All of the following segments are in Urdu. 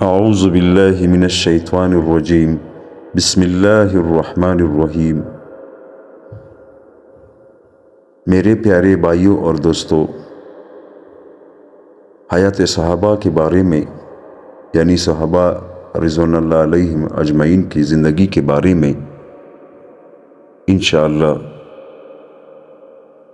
اعوذ باللہ من الشیطان الرجیم بسم اللہ الرحمن الرحیم۔ میرے پیارے بھائیوں اور دوستو، حیات صحابہ کے بارے میں یعنی صحابہ رضوان اللہ علیہم اجمعین کی زندگی کے بارے میں انشاءاللہ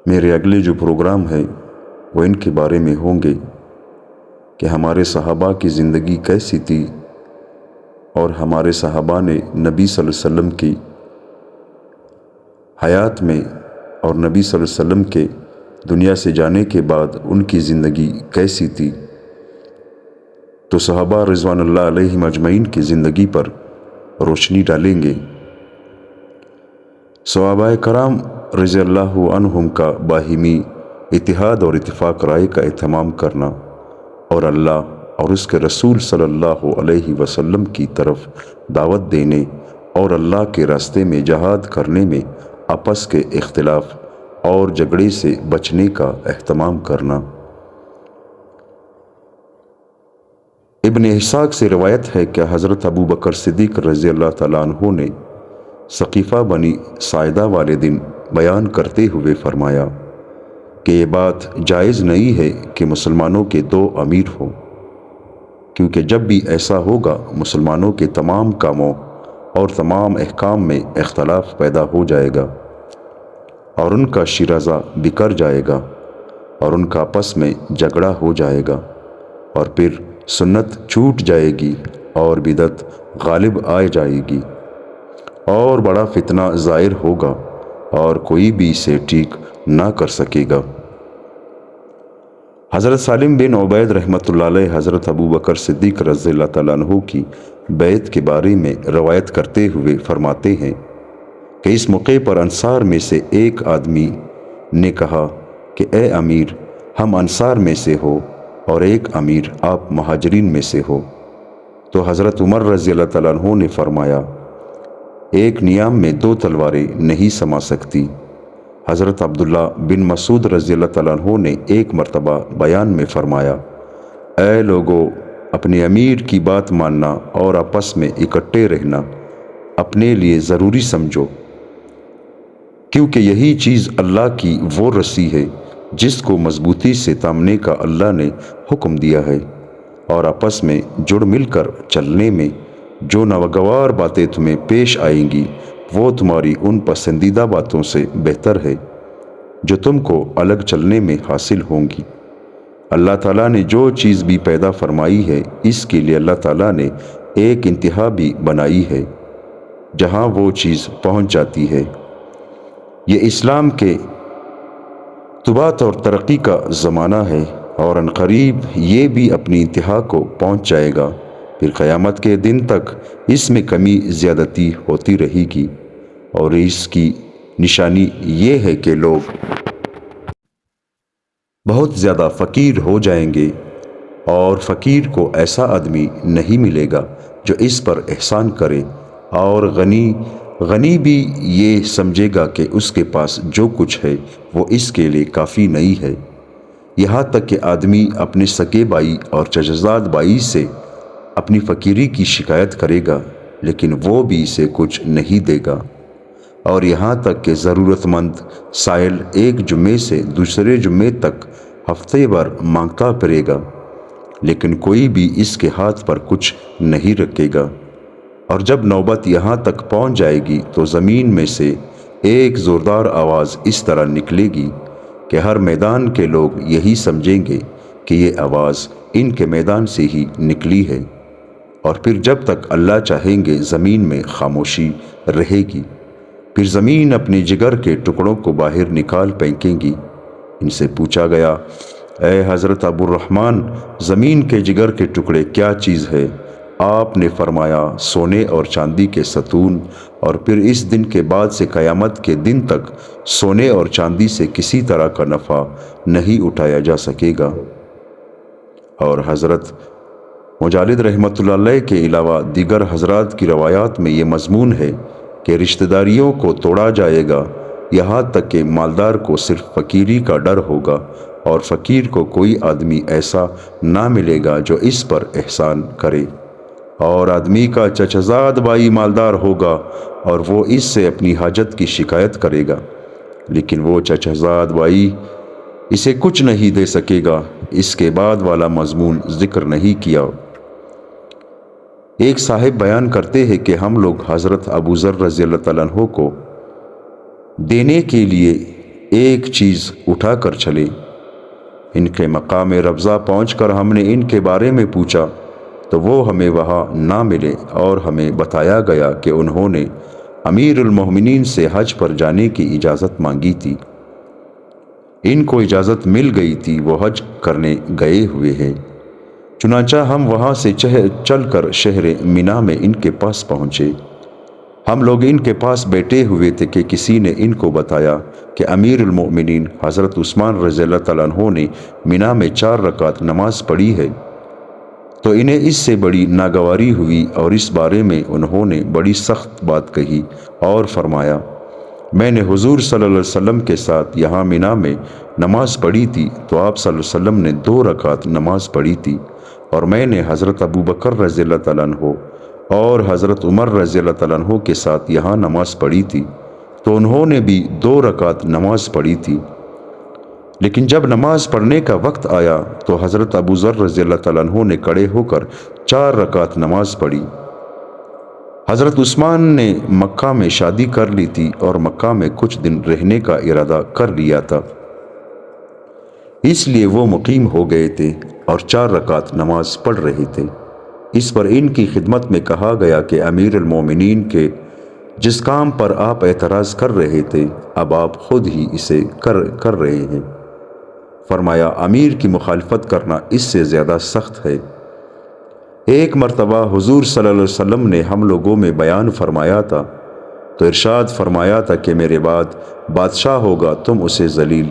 میرے اگلے جو پروگرام ہے وہ ان کے بارے میں ہوں گے کہ ہمارے صحابہ کی زندگی کیسی تھی اور ہمارے صحابہ نے نبی صلی اللہ علیہ وسلم کی حیات میں اور نبی صلی اللہ علیہ وسلم کے دنیا سے جانے کے بعد ان کی زندگی کیسی تھی۔ تو صحابہ رضوان اللہ علیہم اجمعین کی زندگی پر روشنی ڈالیں گے۔ صحابہ کرام رضی اللہ عنہم کا باہمی اتحاد اور اتفاق رائے کا اہتمام کرنا اور اللہ اور اس کے رسول صلی اللہ علیہ وسلم کی طرف دعوت دینے اور اللہ کے راستے میں جہاد کرنے میں آپس کے اختلاف اور جھگڑے سے بچنے کا اہتمام کرنا۔ ابن اسحاق سے روایت ہے کہ حضرت ابو بکر صدیق رضی اللہ تعالیٰ عنہ نے ثقیفہ بنی ساعدہ والے دن بیان کرتے ہوئے فرمایا کہ یہ بات جائز نہیں ہے کہ مسلمانوں کے دو امیر ہوں، کیونکہ جب بھی ایسا ہوگا مسلمانوں کے تمام کاموں اور تمام احکام میں اختلاف پیدا ہو جائے گا اور ان کا شیرازہ بکھر جائے گا اور ان کا آپس میں جھگڑا ہو جائے گا اور پھر سنت چھوٹ جائے گی اور بدعت غالب آ جائے گی اور بڑا فتنہ ظاہر ہوگا اور کوئی بھی اسے ٹھیک نہ کر سکے گا۔ حضرت سالم بن عبید رحمۃ اللہ علیہ حضرت ابو بکر صدیق رضی اللہ تعالیٰ عنہ کی بیعت کے بارے میں روایت کرتے ہوئے فرماتے ہیں کہ اس موقع پر انصار میں سے ایک آدمی نے کہا کہ اے امیر، ہم انصار میں سے ہو اور ایک امیر آپ مہاجرین میں سے ہو۔ تو حضرت عمر رضی اللہ تعالیٰ عنہ نے فرمایا ایک نیام میں دو تلواریں نہیں سما سکتی۔ حضرت عبداللہ بن مسعود رضی اللہ تعالیٰ عنہ نے ایک مرتبہ بیان میں فرمایا اے لوگو، اپنے امیر کی بات ماننا اور آپس میں اکٹھے رہنا اپنے لیے ضروری سمجھو، کیونکہ یہی چیز اللہ کی وہ رسی ہے جس کو مضبوطی سے تھامنے کا اللہ نے حکم دیا ہے، اور آپس میں جڑ مل کر چلنے میں جو ناگوار باتیں تمہیں پیش آئیں گی وہ تمہاری ان پسندیدہ باتوں سے بہتر ہے جو تم کو الگ چلنے میں حاصل ہوں گی۔ اللہ تعالیٰ نے جو چیز بھی پیدا فرمائی ہے اس کے لیے اللہ تعالیٰ نے ایک انتہا بھی بنائی ہے جہاں وہ چیز پہنچ جاتی ہے۔ یہ اسلام کے ثبات اور ترقی کا زمانہ ہے اور عنقریب یہ بھی اپنی انتہا کو پہنچ جائے گا، پھر قیامت کے دن تک اس میں کمی زیادتی ہوتی رہے گی، اور اس کی نشانی یہ ہے کہ لوگ بہت زیادہ فقیر ہو جائیں گے اور فقیر کو ایسا آدمی نہیں ملے گا جو اس پر احسان کرے، اور غنی بھی یہ سمجھے گا کہ اس کے پاس جو کچھ ہے وہ اس کے لیے کافی نہیں ہے، یہاں تک کہ آدمی اپنے سگے بھائی اور چچزاد بھائی سے اپنی فقیری کی شکایت کرے گا لیکن وہ بھی اسے کچھ نہیں دے گا، اور یہاں تک کہ ضرورت مند سائل ایک جمعے سے دوسرے جمعے تک ہفتے بھر مانگتا پھرے گا لیکن کوئی بھی اس کے ہاتھ پر کچھ نہیں رکھے گا، اور جب نوبت یہاں تک پہنچ جائے گی تو زمین میں سے ایک زوردار آواز اس طرح نکلے گی کہ ہر میدان کے لوگ یہی سمجھیں گے کہ یہ آواز ان کے میدان سے ہی نکلی ہے، اور پھر جب تک اللہ چاہیں گے زمین میں خاموشی رہے گی، پھر زمین اپنے جگر کے ٹکڑوں کو باہر نکال پھینکیں گی۔ ان سے پوچھا گیا اے حضرت ابو الرحمن، زمین کے جگر کے ٹکڑے کیا چیز ہے؟ آپ نے فرمایا سونے اور چاندی کے ستون، اور پھر اس دن کے بعد سے قیامت کے دن تک سونے اور چاندی سے کسی طرح کا نفع نہیں اٹھایا جا سکے گا۔ اور حضرت مجالد رحمۃ اللہ علیہ کے علاوہ دیگر حضرات کی روایات میں یہ مضمون ہے کہ رشتہ داریوں کو توڑا جائے گا، یہاں تک کہ مالدار کو صرف فقیری کا ڈر ہوگا اور فقیر کو کوئی آدمی ایسا نہ ملے گا جو اس پر احسان کرے۔ اور آدمی کا چچزاد بھائی مالدار ہوگا اور وہ اس سے اپنی حاجت کی شکایت کرے گا، لیکن وہ چچزاد بھائی اسے کچھ نہیں دے سکے گا۔ اس کے بعد والا مضمون ذکر نہیں کیا۔ ایک صاحب بیان کرتے ہیں کہ ہم لوگ حضرت ابو ذر رضی اللہ تعالیٰ عنہ کو دینے کے لیے ایک چیز اٹھا کر چلے۔ ان کے مقام ربضہ پہنچ کر ہم نے ان کے بارے میں پوچھا تو وہ ہمیں وہاں نہ ملے، اور ہمیں بتایا گیا کہ انہوں نے امیر المومنین سے حج پر جانے کی اجازت مانگی تھی۔ ان کو اجازت مل گئی تھی، وہ حج کرنے گئے ہوئے ہیں۔ چنانچہ ہم وہاں سے چل کر شہر مینا میں ان کے پاس پہنچے۔ ہم لوگ ان کے پاس بیٹھے ہوئے تھے کہ کسی نے ان کو بتایا کہ امیر المؤمنین حضرت عثمان رضی اللہ تعالیٰ عنہ نے مینا میں 4 رکعت نماز پڑھی ہے۔ تو انہیں اس سے بڑی ناگواری ہوئی اور اس بارے میں انہوں نے بڑی سخت بات کہی اور فرمایا، میں نے حضور صلی اللہ علیہ وسلم کے ساتھ یہاں مینا میں نماز پڑھی تھی تو آپ صلی اللہ علیہ وسلم نے 2 رکعت نماز پڑھی تھی، اور میں نے حضرت ابو بکر رضی اللہ تعالیٰ عنہ اور حضرت عمر رضی اللہ تعالیٰ عنہ کے ساتھ یہاں نماز پڑھی تھی تو انہوں نے بھی 2 رکعت نماز پڑھی تھی۔ لیکن جب نماز پڑھنے کا وقت آیا تو حضرت ابو ذر رضی اللہ تعالیٰ عنہ نے کھڑے ہو کر 4 رکعت نماز پڑھی۔ حضرت عثمان نے مکہ میں شادی کر لی تھی اور مکہ میں کچھ دن رہنے کا ارادہ کر لیا تھا، اس لیے وہ مقیم ہو گئے تھے اور 4 رکعت نماز پڑھ رہے تھے۔ اس پر ان کی خدمت میں کہا گیا کہ امیر المومنین کے جس کام پر آپ اعتراض کر رہے تھے اب آپ خود ہی اسے کر رہے ہیں۔ فرمایا، امیر کی مخالفت کرنا اس سے زیادہ سخت ہے۔ ایک مرتبہ حضور صلی اللہ علیہ وسلم نے ہم لوگوں میں بیان فرمایا تھا تو ارشاد فرمایا تھا کہ میرے بعد بادشاہ ہوگا، تم اسے ذلیل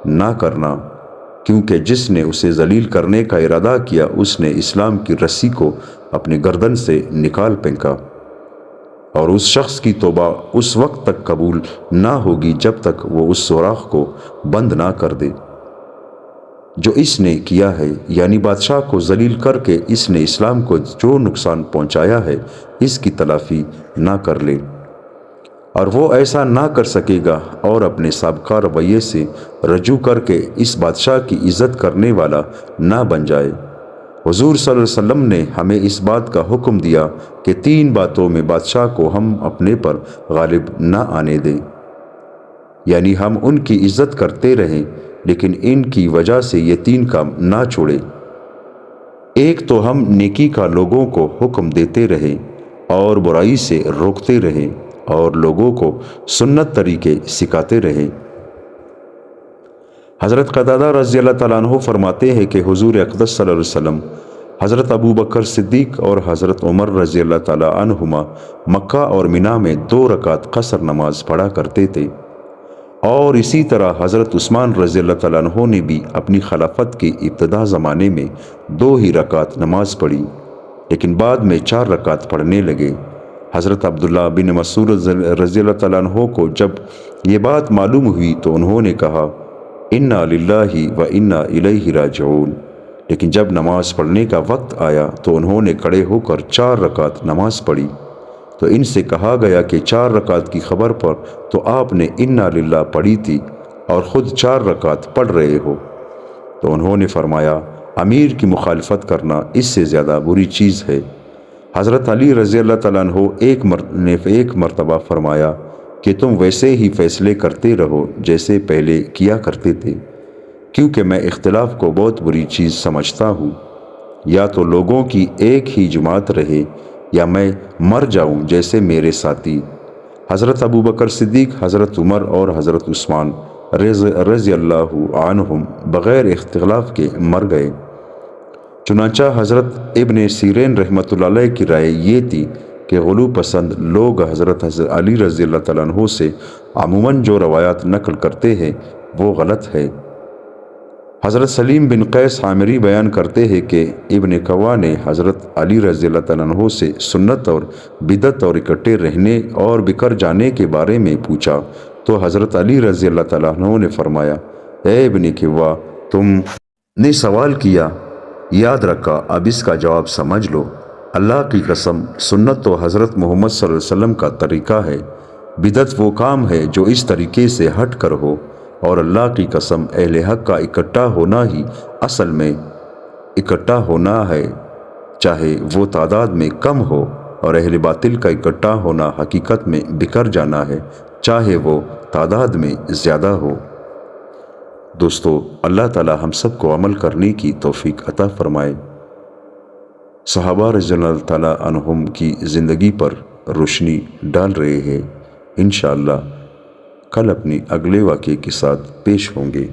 نہ کرنا، کیونکہ جس نے اسے ذلیل کرنے کا ارادہ کیا اس نے اسلام کی رسی کو اپنی گردن سے نکال پھینکا، اور اس شخص کی توبہ اس وقت تک قبول نہ ہوگی جب تک وہ اس سوراخ کو بند نہ کر دے جو اس نے کیا ہے، یعنی بادشاہ کو ذلیل کر کے اس نے اسلام کو جو نقصان پہنچایا ہے اس کی تلافی نہ کر لے، اور وہ ایسا نہ کر سکے گا اور اپنے سابقہ رویے سے رجوع کر کے اس بادشاہ کی عزت کرنے والا نہ بن جائے۔ حضور صلی اللہ علیہ وسلم نے ہمیں اس بات کا حکم دیا کہ 3 باتوں میں بادشاہ کو ہم اپنے پر غالب نہ آنے دیں، یعنی ہم ان کی عزت کرتے رہیں لیکن ان کی وجہ سے یہ 3 کام نہ چھوڑیں۔ ایک تو ہم نیکی کا لوگوں کو حکم دیتے رہیں اور برائی سے روکتے رہیں اور لوگوں کو سنت طریقے سکھاتے رہیں۔ حضرت قتادہ رضی اللہ تعالیٰ عنہ فرماتے ہیں کہ حضور اقدس صلی اللہ علیہ وسلم حضرت ابو بکر صدیق اور حضرت عمر رضی اللہ تعالیٰ عنہما مکہ اور مینا میں 2 رکعت قصر نماز پڑھا کرتے تھے، اور اسی طرح حضرت عثمان رضی اللہ تعالیٰ عنہ نے بھی اپنی خلافت کے ابتدا زمانے میں 2 ہی رکعت نماز پڑھی، لیکن بعد میں 4 رکعت پڑھنے لگے۔ حضرت عبداللہ بن مسعود رضی اللہ تعالیٰ عنہ کو جب یہ بات معلوم ہوئی تو انہوں نے کہا، انا للہ و انا الیہ راجعون، لیکن جب نماز پڑھنے کا وقت آیا تو انہوں نے کھڑے ہو کر 4 رکعت نماز پڑھی۔ تو ان سے کہا گیا کہ 4 رکعت کی خبر پر تو آپ نے انا للہ پڑھی تھی اور خود 4 رکعت پڑھ رہے ہو۔ تو انہوں نے فرمایا، امیر کی مخالفت کرنا اس سے زیادہ بری چیز ہے۔ حضرت علی رضی اللہ تعالیٰ عنہ ایک مرتبہ فرمایا کہ تم ویسے ہی فیصلے کرتے رہو جیسے پہلے کیا کرتے تھے، کیونکہ میں اختلاف کو بہت بری چیز سمجھتا ہوں۔ یا تو لوگوں کی ایک ہی جماعت رہے یا میں مر جاؤں جیسے میرے ساتھی حضرت ابو بکر صدیق، حضرت عمر اور حضرت عثمان رضی اللہ عنہم بغیر اختلاف کے مر گئے۔ چنانچہ حضرت ابن سیرین رحمۃ اللہ علیہ کی رائے یہ تھی کہ غلو پسند لوگ حضرت علی رضی اللہ تعالیٰ عنہ سے عموماً جو روایات نقل کرتے ہیں وہ غلط ہے۔ حضرت سلیم بن قیس عامری بیان کرتے ہیں کہ ابن کوا نے حضرت علی رضی اللہ تعالیٰ عنہ سے سنت اور بدعت اور اکٹھے رہنے اور بکھر جانے کے بارے میں پوچھا تو حضرت علی رضی اللہ تعالیٰ عنہ نے فرمایا، اے ابن کوا، تم نے سوال کیا، یاد رکھا، اب اس کا جواب سمجھ لو۔ اللہ کی قسم سنت تو حضرت محمد صلی اللہ علیہ وسلم کا طریقہ ہے، بدعت وہ کام ہے جو اس طریقے سے ہٹ کر ہو، اور اللہ کی قسم اہل حق کا اکٹھا ہونا ہی اصل میں اکٹھا ہونا ہے، چاہے وہ تعداد میں کم ہو، اور اہل باطل کا اکٹھا ہونا حقیقت میں بکھر جانا ہے، چاہے وہ تعداد میں زیادہ ہو۔ دوستو، اللہ تعالی ہم سب کو عمل کرنے کی توفیق عطا فرمائے۔ صحابہ رضی اللہ تعالیٰ عنہم کی زندگی پر روشنی ڈال رہے ہیں۔ انشاءاللہ کل اپنی اگلے واقعے کے ساتھ پیش ہوں گے۔